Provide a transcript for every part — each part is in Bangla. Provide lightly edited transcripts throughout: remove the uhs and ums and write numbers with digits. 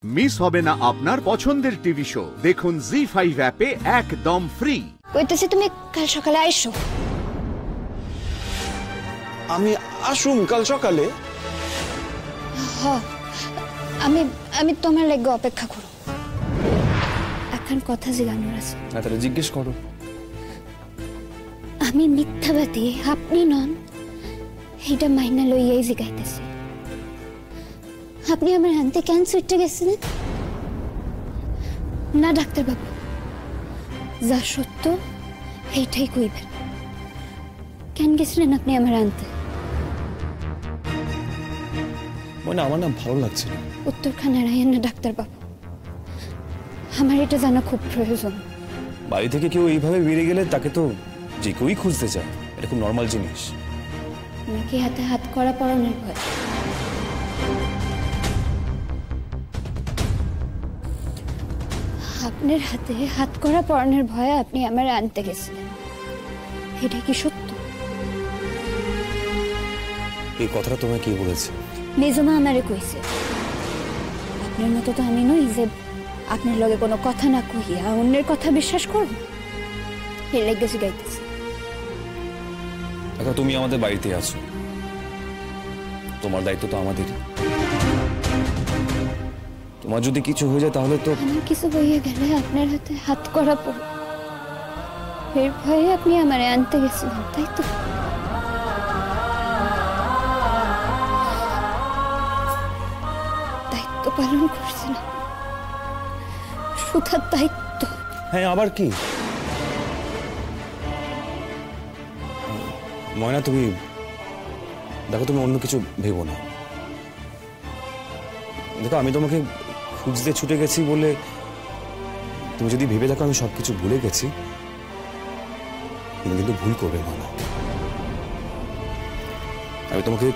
মিস হবে না আপনার পছন্দের টিভি শো। দেখুন জি5 অ্যাপে একদম ফ্রি। কইতেছি তুমি কাল সকালে আইসো। আমি আসুম কাল সকালে? আমি আমি তোমার লাগি অপেক্ষা করব। এখন কথা জিগানোর আছে। তাহলে জিজ্ঞেস করো। আমি মিথ্যাবাদী আপনি নন, এইটা মাইনা লইয়াই জিগাইতেছি। আপনি আমার হাতে কেন ছুটে গেছিলেন? না ডাক্তারবাবু, যা সত্য এইটাই কইবেন। কেন গেছিলেন আপনি আমার আনতে? মানে আমার না ভালো লাগছে না। উত্তরখানা রায়েন না ডাক্তারবাবু, আমার এটা জানা খুব প্রয়োজন। বাড়ি থেকে কেউ এইভাবে বেরিয়ে গেলে তাকে তো যে কেউই খুঁজতে চায়, এটা খুব নর্মাল জিনিস। নাকি হাতে হাত করা পড়ানোর ভয়? আপনার হাতে হাত করা পড়ানোর ভয়ে আপনি আমার আনতে গেছিলেন, এটা কি সত্য? এই কথাটা তোমায় কে বলেছে? মেজমা আমারে কইছে। আপনার মতো তো আমি নই যে আপনার লগে কোনো কথা না কইয়া অন্যের কথা বিশ্বাস করব। এর লাগে জিগাইতেছি। এখন তুমি আমাদের বাড়িতে আছো, তোমার দায়িত্ব তো আমাদেরই। তোমার যদি কিছু হয়ে যায় তাহলে তো আমার কিছু হইয়া গেলে আপনার হাতে হাত করা পড়ে, এর ভয়ে আপনি আমারে আনতে গেছিলেন, তাই তো? দায়িত্ব পালন করছেন, সুধার দায়িত্ব। হ্যাঁ, আবার কি? ময়না, তুমি দেখো, তুমি অন্য কিছু ভেবো না। দেখো, আমি তোমাকে খুঁজতে ছুটে গেছি বলে তুমি যদি ভেবে দেখো আমি সবকিছু ভুলে গেছি, তুমি কিন্তু ভুল করবে না। আমি তোমাকে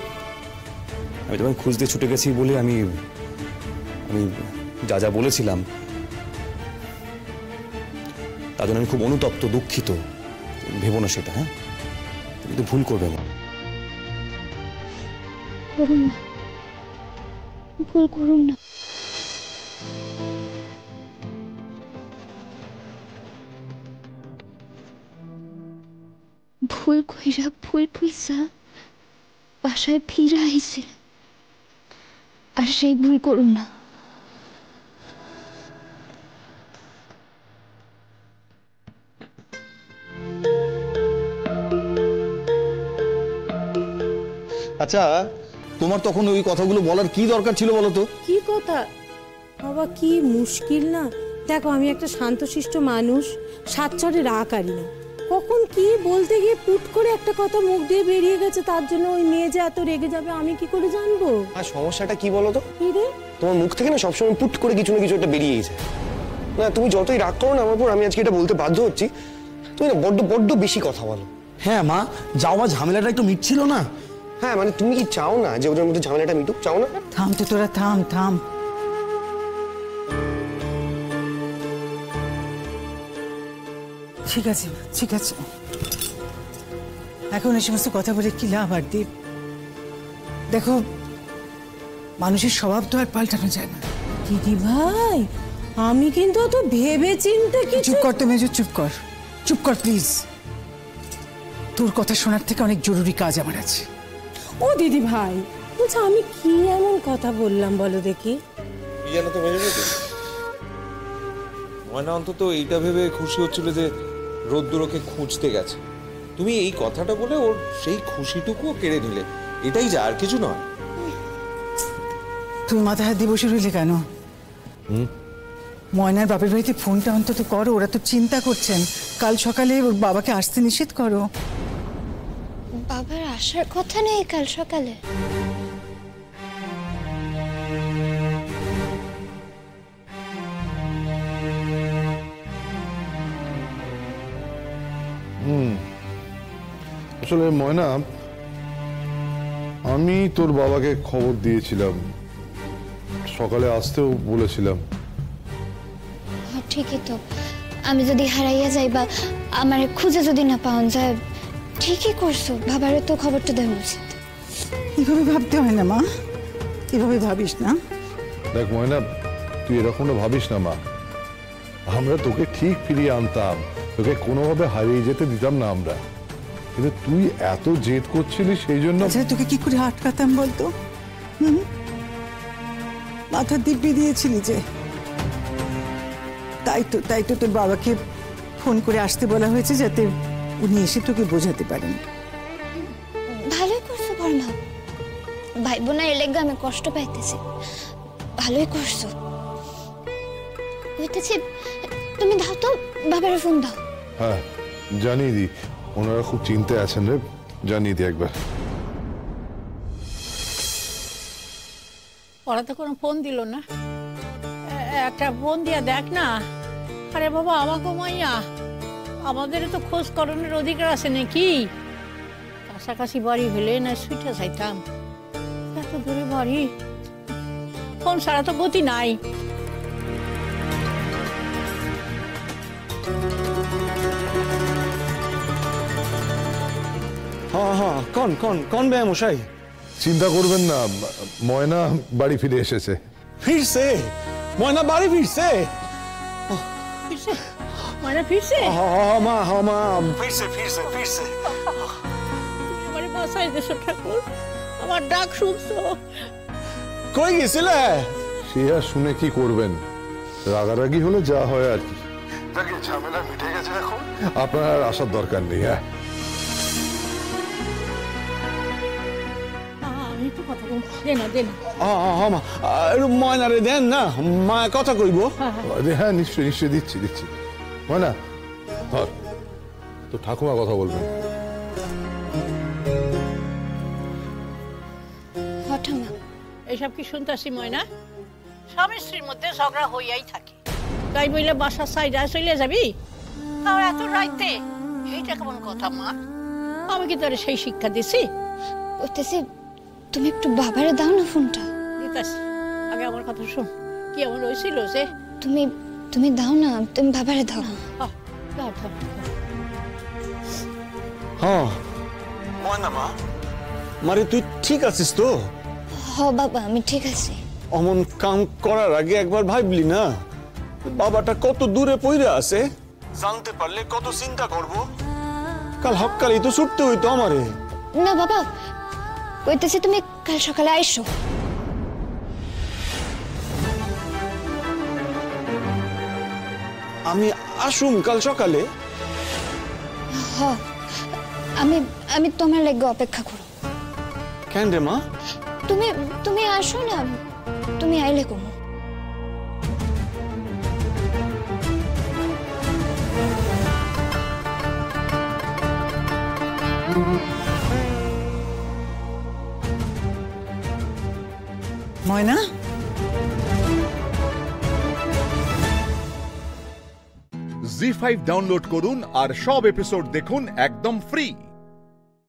খুঁজতে ছুটে গেছি বলে আমি যা যা বলেছিলাম তার জন্য আমি খুব অনুতপ্ত, দুঃখিত। ভেবো না সেটা। হ্যাঁ, কিন্তু ভুল করবে না। ভুল করুন না। ভুল কইরা ভুল পয়সা বাসায় ফিরে আইছে, আর সেই ভুল করুন না। আচ্ছা, তোমার তখন ওই কথাগুলো বলার কি দরকার ছিল বলো তো? কি কথা বাবা, কি মুশকিল না। দেখো, আমি একটা শান্তশিষ্ট মানুষ, সাতচরে রাগারি না। কখন কি বলতে গিয়ে পুট করে একটা কথা মুখ দিয়ে বেরিয়ে গেছে, তার জন্য ওই মেয়ে যে এত রেগে যাবে আমি কি করে জানবো? আর সমস্যাটা কি বলো তো? কি রে? তোমার মুখ থেকে না সবসময় পুট করে কিছু না কিছু একটা বেরিয়েই যায়। না, তুমি যতই রাগ করো না আমার উপর, আমি আজকে এটা বলতে বাধ্য হচ্ছি, তুমি না বড্ড বড্ড বেশি কথা বলো। হ্যাঁ মা, যাও মা, ঝামেলাটা একটু মিটছিল না। হ্যাঁ, মানে তুমি কি চাও না যে ওদের মধ্যে ঝামেলাটা মিটুক? চাও না? থাম তো তোরা, থাম থাম। ঠিক আছে মা, ঠিক আছে। এখন এই সমস্ত কথা বলে কি লাভ আর দীপ? দেখো, মানুষের স্বভাব তো আর পাল্টানো যায় না। দিদি ভাই, আমি কিন্তু অত ভেবে চিন্তে কিছু। চুপ কর তো মেজো, চুপ কর, চুপ কর প্লিজ। তোর কথা শোনার থেকে অনেক জরুরি কাজ আমার আছে। ও দিদি ভাই, বলছে আমি কি এমন কথা বললাম বলো দেখি? জানো তো ময়না অন্তত এইটা ভেবে খুশি হচ্ছিল যে রোদ্দুর ওকে খুঁজতে গেছে। তুমি এই কথাটা বলে ওর সেই খুশিটুকুও কেড়ে নিলে, এটাই যা, আর কিছু নয়। তুমি মাথা হাত দিয়ে বসে রইলে কেন? ময়নার বাপের বাড়িতে ফোনটা অন্তত করো, ওরা তো চিন্তা করছেন। কাল সকালে ওর বাবাকে আসতে নিষেধ করো। বাবার আসার কথা নেই কাল সকালে। আসলে ময়না, আমি তোর বাবাকে খবর দিয়েছিলাম, সকালে আসতেও বলেছিলাম। ঠিকই তো, আমি যদি হারাইয়া যাই বা আমার খুঁজে যদি না পাওয়া যায়, ঠিকই করছো, বাবারে তো খবরটা দেওয়া উচিত। এভাবে ভাবতে হয় না মা, এভাবে ভাবিস না। দেখ ময়না, তুই এরকমটা ভাবিস না মা। আমরা তোকে ঠিক ফিরিয়ে আনতাম, তোকে কোনোভাবে হারিয়ে যেতে দিতাম না আমরা। কিন্তু তুই এত জেদ করছিলি সেই জন্য। আচ্ছা তোকে কি করে আটকাতাম বলতো? মাথা দিব্যি দিয়েছিলি যে। তাই তো তোর বাবাকে ফোন করে আসতে বলা হয়েছে, যাতে উনি এসে তোকে বোঝাতে পারেন। ভালোই করছো বর্মা, ভাই বোনা এলেগা আমি কষ্ট পাইতেছি, ভালোই করছো। কইতেছি তুমি দাও তো বাবার ফোন দাও। হ্যাঁ জানিয়ে দি, ওনারা খুব চিন্তায় আছেন রে, জানিয়ে দি একবার। ওরা তো কোনো ফোন দিল না, একটা ফোন দিয়া দেখ না। আরে বাবা আমাকে মাইয়া, আমাদের তো খোঁজ করণের অধিকার আছে নাকি? কাছাকাছি বাড়ি হলে না সুইটা চাইতাম, এত দূরে বাড়ি, ফোন ছাড়া তো গতি নাই। হ্যাঁ হ্যাঁ, কোন বে মশাই? চিন্তা করবেন না, ময়না বাড়ি ফিরে এসেছে। ফিরছে? ময়না বাড়ি ফিরছে? ফিরছে মানে ফিরছে? মা ফিরছে। আমার বাসায় দেশো ঠাকুর, আমার ডাক শুনছো? কই গেছিলে? সে আর শুনে কি করবেন, রাগারাগি হলে যা হয় আর কি। ঝামেলা মিটে গেছে, এখন আপনার আর আসার দরকার নেই। হ্যাঁ আমি তো কথা বলবো, দে না। ময়নারে দেন না, মা কথা কইব। হ্যাঁ নিশ্চয়ই দিচ্ছি। ময়না ধর, তো ঠাকুমা কথা বলবেন। এইসব কি শুনতেছি ময়না? স্বামী স্ত্রীর মধ্যে ঝগড়া হইয়াই থাকে, তাই বইলে বাসার সাইডে চলে যাবি? তাও এত রাইতে, এইটা কেমন কথা মা? আমি কি তোরে সেই শিক্ষা দিছি? কইতেছি তুমি একটু বাবারে দাও না ফোনটা। দিতাছি, আগে আমার কথা শুন। কি এমন হয়েছিল যে? তুমি দাও না, তুমি বাবারে দাও। হ্যাঁ ময়না মা, মারে তুই ঠিক আছিস তো? হ বাবা আমি ঠিক আছি। অমন কাম করার আগে একবার ভাবলি না বাবাটা কত দূরে পড়ে আছে? জানতে পারলে কত চিন্তা করব। কাল হকালি তো ছুটতে হইতো আমারে। না বাবা, কইতেছি তুমি কাল সকালে আইসো। আমি আসুম কাল সকালে? হ্যাঁ, আমি তোমার লাগি অপেক্ষা করব। কেন রে মা? তুমি আসো না, তুমি আইলে কমু। ময়না, জি5 ডাউনলোড করুন আর সব এপিসোড দেখুন একদম ফ্রি।